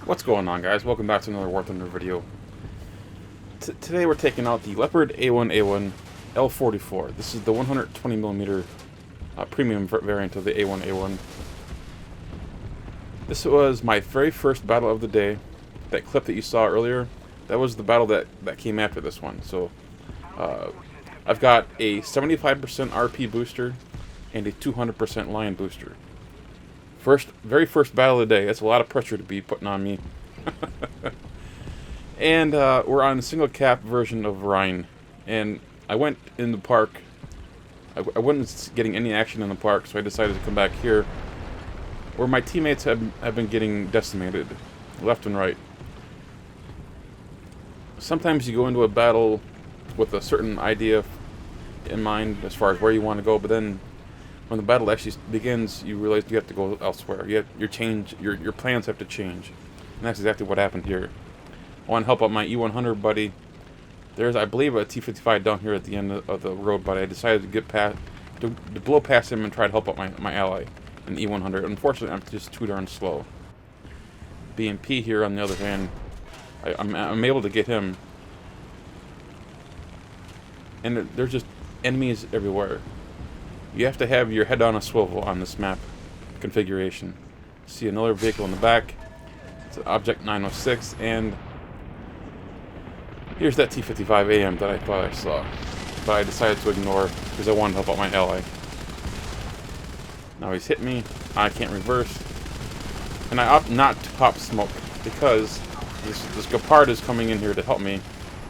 What's going on, guys? Welcome back to another War Thunder video. Today we're taking out the Leopard A1A1 L44. This is the 120mm premium variant of the A1A1. This was my very first battle of the day. That clip that you saw earlier, that was the battle that came after this one. So I've got a 75% RP booster and a 200% Lion booster. Very first battle of the day. That's a lot of pressure to be putting on me. And we're on a single cap version of Rhine. And I went in the park. I wasn't getting any action in the park, so I decided to come back here, where my teammates have been getting decimated, left and right. Sometimes you go into a battle with a certain idea in mind as far as where you want to go, but then when the battle actually begins, you realize you have to go elsewhere. Your plans have to change, and that's exactly what happened here. I want to help out my E100 buddy. There's, I believe, a T55 down here at the end of the road, but I decided to get past, to blow past him and try to help out my ally, an E100. Unfortunately, I'm just too darn slow. BMP here, on the other hand, I'm able to get him, and there's just enemies everywhere. You have to have your head on a swivel on this map configuration. See another vehicle in the back. It's an Object 906, and here's that T55 AM that I thought I saw, but I decided to ignore because I wanted to help out my ally. Now he's hit me. I can't reverse, and I opt not to pop smoke because this Gepard is coming in here to help me.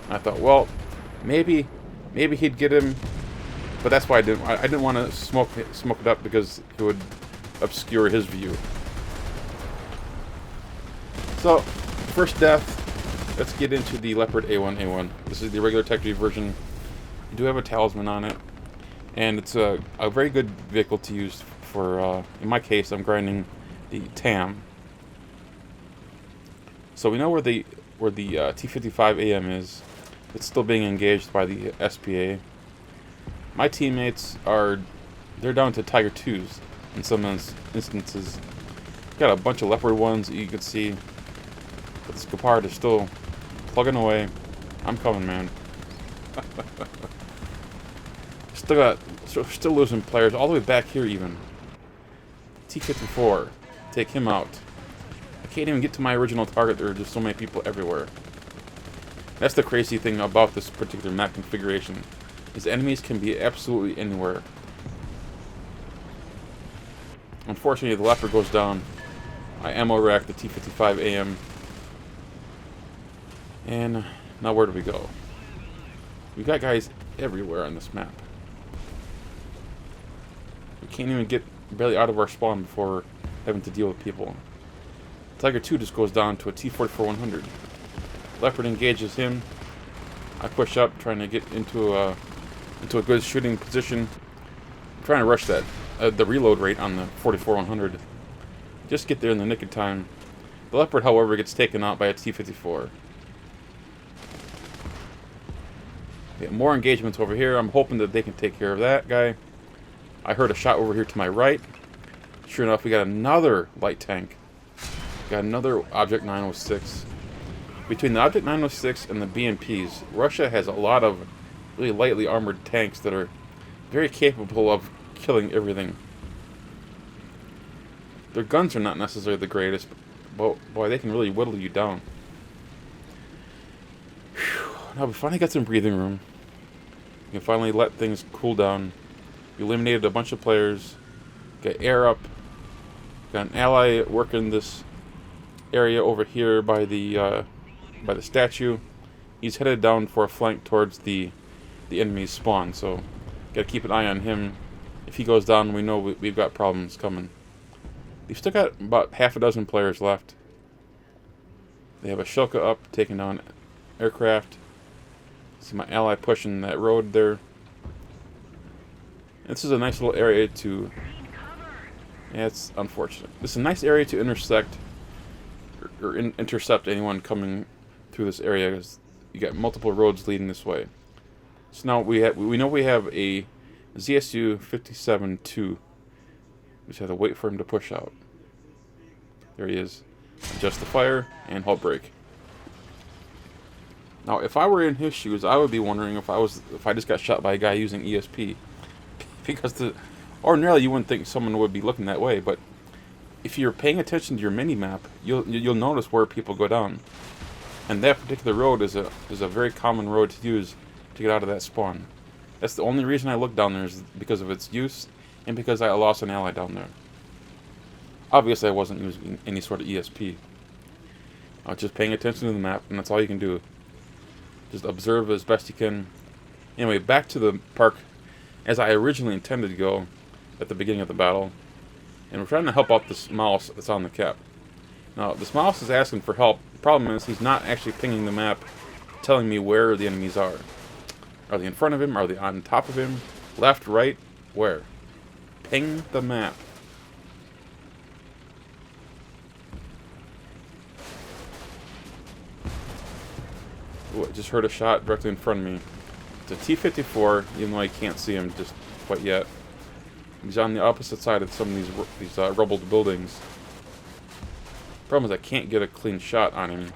And I thought, well, maybe he'd get him. But that's why I didn't want to smoke it up, because it would obscure his view. So, first death. Let's get into the Leopard A1A1. This is the regular Tech Tree version. You do have a talisman on it, and it's a very good vehicle to use for. In my case, I'm grinding the TAM. So we know where the T55 AM is. It's still being engaged by the SPA. My teammates they're down to Tiger 2s in some instances. Got a bunch of Leopard 1s that you can see. But this Gepard is still plugging away. I'm coming, man. Still losing players all the way back here even. T54. Take him out. I can't even get to my original target. There are just so many people everywhere. That's the crazy thing about this particular map configuration. His enemies can be absolutely anywhere. Unfortunately, the Leopard goes down. I ammo rack the T55 AM. And now where do we go? We got guys everywhere on this map. We can't even get barely out of our spawn before having to deal with people. Tiger 2 just goes down to a T44-100. Leopard engages him. I push up, trying to get into a good shooting position. I'm trying to rush that the reload rate on the 44-100. Just get there in the nick of time. The Leopard, however, gets taken out by a T54. Okay, more engagements over here. I'm hoping that they can take care of that guy. I heard a shot over here to my right. Sure enough, we got another light tank. Got another Object 906. Between the Object 906 and the BMPs, Russia has a lot of really lightly armored tanks that are very capable of killing everything. Their guns are not necessarily the greatest, but boy, they can really whittle you down. Whew. Now we finally got some breathing room. We can finally let things cool down. We eliminated a bunch of players. Got air up. Got an ally working this area over here by the statue. He's headed down for a flank towards the enemy's spawn, so gotta keep an eye on him. If he goes down, we know we've got problems coming. We've still got about half a dozen players left. They have a Shilka up, taking down aircraft. See my ally pushing that road there. This is a nice little area to... Yeah, it's unfortunate. This is a nice area to intersect or intercept anyone coming through this area, because you got multiple roads leading this way. So now we know we have a ZSU 57-2. We just have to wait for him to push out. There he is. Adjust the fire and halt brake. Now, if I were in his shoes, I would be wondering if I just got shot by a guy using ESP, because ordinarily you wouldn't think someone would be looking that way, but if you're paying attention to your mini map, you'll notice where people go down, and that particular road is a very common road to use to get out of that spawn. That's the only reason I looked down there, is because of its use and because I lost an ally down there. Obviously, I wasn't using any sort of ESP. I was just paying attention to the map, and that's all you can do. Just observe as best you can. Anyway, back to the park as I originally intended to go at the beginning of the battle. And we're trying to help out this mouse that's on the cap. Now, this mouse is asking for help. The problem is he's not actually pinging the map, telling me where the enemies are. Are they in front of him? Are they on top of him? Left, right? Where? Ping the map. Ooh, I just heard a shot directly in front of me. It's a T-54, even though I can't see him just quite yet. He's on the opposite side of some of these rubbled buildings. Problem is I can't get a clean shot on him.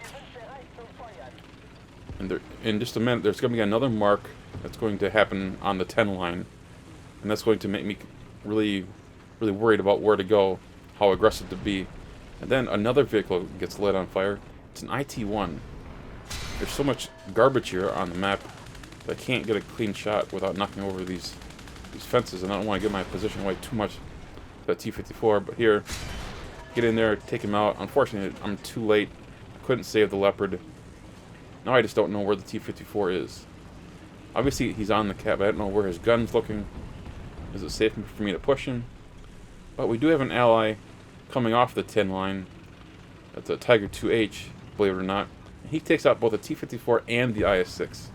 And in just a minute, there's going to be another mark that's going to happen on the 10 line. And that's going to make me really, really worried about where to go, how aggressive to be. And then another vehicle gets lit on fire. It's an IT-1. There's so much garbage here on the map that I can't get a clean shot without knocking over these fences, and I don't want to get my position away too much with that T-54, but here, get in there, take him out. Unfortunately, I'm too late. I couldn't save the Leopard. Now I just don't know where the T-54 is. Obviously, he's on the cap. I don't know where his gun's looking. Is it safe for me to push him? But we do have an ally coming off the 10 line. That's a Tiger 2H, believe it or not. He takes out both the T-54 and the IS-6.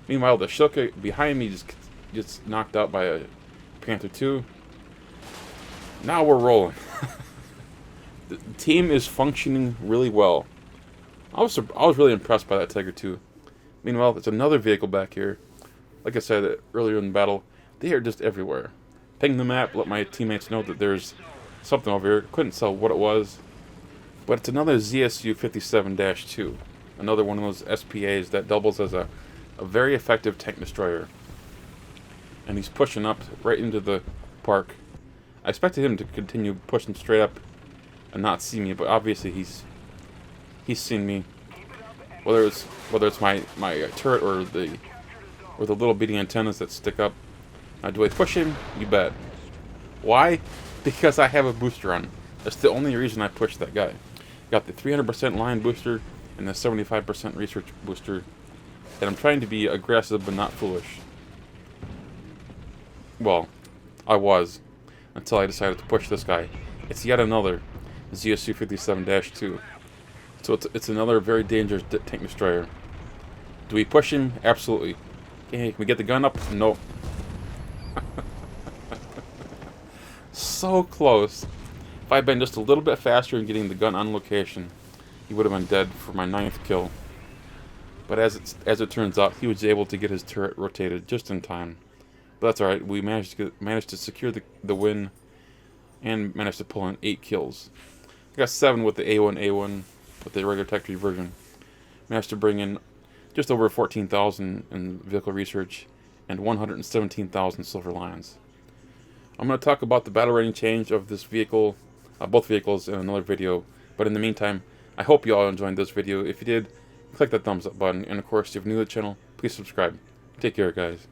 Meanwhile, the Shilka behind me just gets knocked out by a Panther 2. Now we're rolling. The team is functioning really well. I was really impressed by that Tiger 2. Meanwhile, there's another vehicle back here. Like I said earlier in the battle, they are just everywhere. Ping the map, let my teammates know that there's something over here. Couldn't tell what it was. But it's another ZSU 57-2. Another one of those SPAs that doubles as a very effective tank destroyer. And he's pushing up right into the park. I expected him to continue pushing straight up and not see me, but obviously he's seen me. Whether it's my turret or the little bitty antennas that stick up. Now, do I push him? You bet. Why? Because I have a booster on. That's the only reason I pushed that guy. Got the 300% line booster and the 75% research booster. And I'm trying to be aggressive but not foolish. Well, I was. Until I decided to push this guy. It's yet another ZSU 57-2. So it's another very dangerous tank destroyer. Do we push him? Absolutely. Okay, can we get the gun up? Nope. So close. If I'd been just a little bit faster in getting the gun on location, he would have been dead for my 9th kill. But as it turns out, he was able to get his turret rotated just in time. But that's alright, we managed to secure the win and managed to pull in 8 kills. I got 7 with the A1A1 with the regular Tech 3 version. Managed to bring in just over 14,000 in vehicle research and 117,000 silver lions. I'm going to talk about the battle rating change of this vehicle, both vehicles, in another video. But in the meantime, I hope you all enjoyed this video. If you did, click that thumbs up button. And of course, if you're new to the channel, please subscribe. Take care, guys.